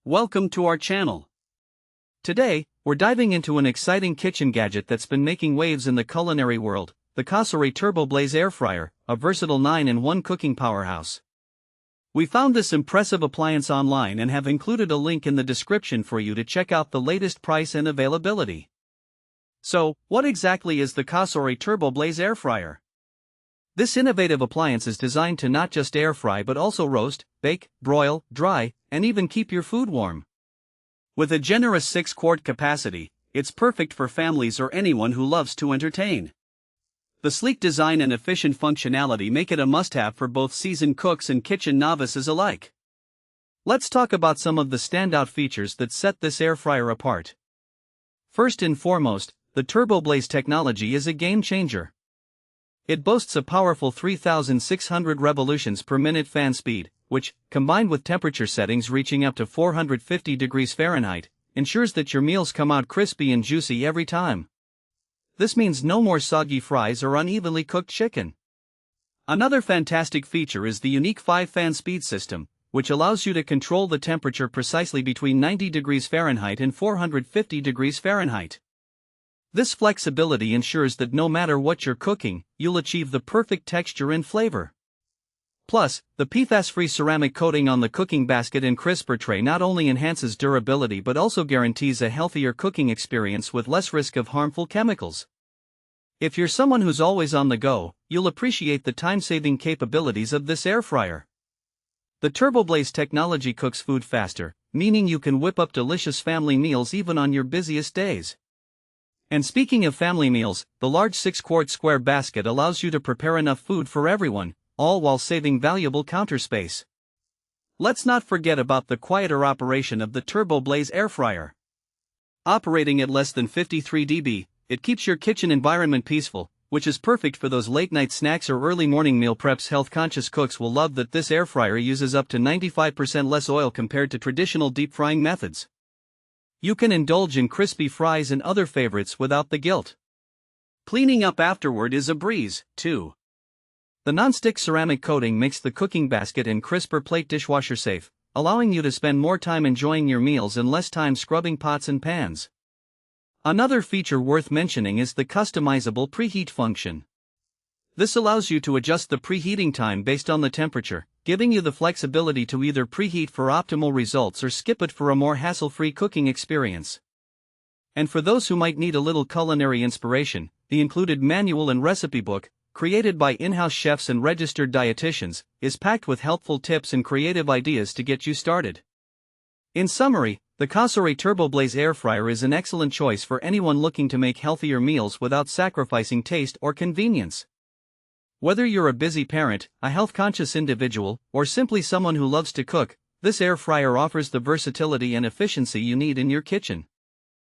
Welcome to our channel. Today, we're diving into an exciting kitchen gadget that's been making waves in the culinary world, the Cosori TurboBlaze Air Fryer, a versatile 9-in-1 cooking powerhouse. We found this impressive appliance online and have included a link in the description for you to check out the latest price and availability. So, what exactly is the Cosori TurboBlaze Air Fryer? This innovative appliance is designed to not just air fry but also roast, bake, broil, dry, and even keep your food warm. With a generous 6-quart capacity, it's perfect for families or anyone who loves to entertain. The sleek design and efficient functionality make it a must-have for both seasoned cooks and kitchen novices alike. Let's talk about some of the standout features that set this air fryer apart. First and foremost, the TurboBlaze technology is a game-changer. It boasts a powerful 3,600 revolutions per minute fan speed, which, combined with temperature settings reaching up to 450 degrees Fahrenheit, ensures that your meals come out crispy and juicy every time. This means no more soggy fries or unevenly cooked chicken. Another fantastic feature is the unique 5-fan speed system, which allows you to control the temperature precisely between 90 degrees Fahrenheit and 450 degrees Fahrenheit. This flexibility ensures that no matter what you're cooking, you'll achieve the perfect texture and flavor. Plus, the PFAS-free ceramic coating on the cooking basket and crisper tray not only enhances durability but also guarantees a healthier cooking experience with less risk of harmful chemicals. If you're someone who's always on the go, you'll appreciate the time-saving capabilities of this air fryer. The TurboBlaze technology cooks food faster, meaning you can whip up delicious family meals even on your busiest days. And speaking of family meals, the large 6-quart square basket allows you to prepare enough food for everyone, all while saving valuable counter space. Let's not forget about the quieter operation of the TurboBlaze Air Fryer. Operating at less than 53 dB, it keeps your kitchen environment peaceful, which is perfect for those late-night snacks or early morning meal preps. Health-conscious cooks will love that this air fryer uses up to 95% less oil compared to traditional deep-frying methods. You can indulge in crispy fries and other favorites without the guilt. Cleaning up afterward is a breeze, too. The non-stick ceramic coating makes the cooking basket and crisper plate dishwasher safe, allowing you to spend more time enjoying your meals and less time scrubbing pots and pans. Another feature worth mentioning is the customizable preheat function. This allows you to adjust the preheating time based on the temperature, giving you the flexibility to either preheat for optimal results or skip it for a more hassle-free cooking experience. And for those who might need a little culinary inspiration, the included manual and recipe book, created by in-house chefs and registered dietitians, is packed with helpful tips and creative ideas to get you started. In summary, the Cosori TurboBlaze Air Fryer is an excellent choice for anyone looking to make healthier meals without sacrificing taste or convenience. Whether you're a busy parent, a health-conscious individual, or simply someone who loves to cook, this air fryer offers the versatility and efficiency you need in your kitchen.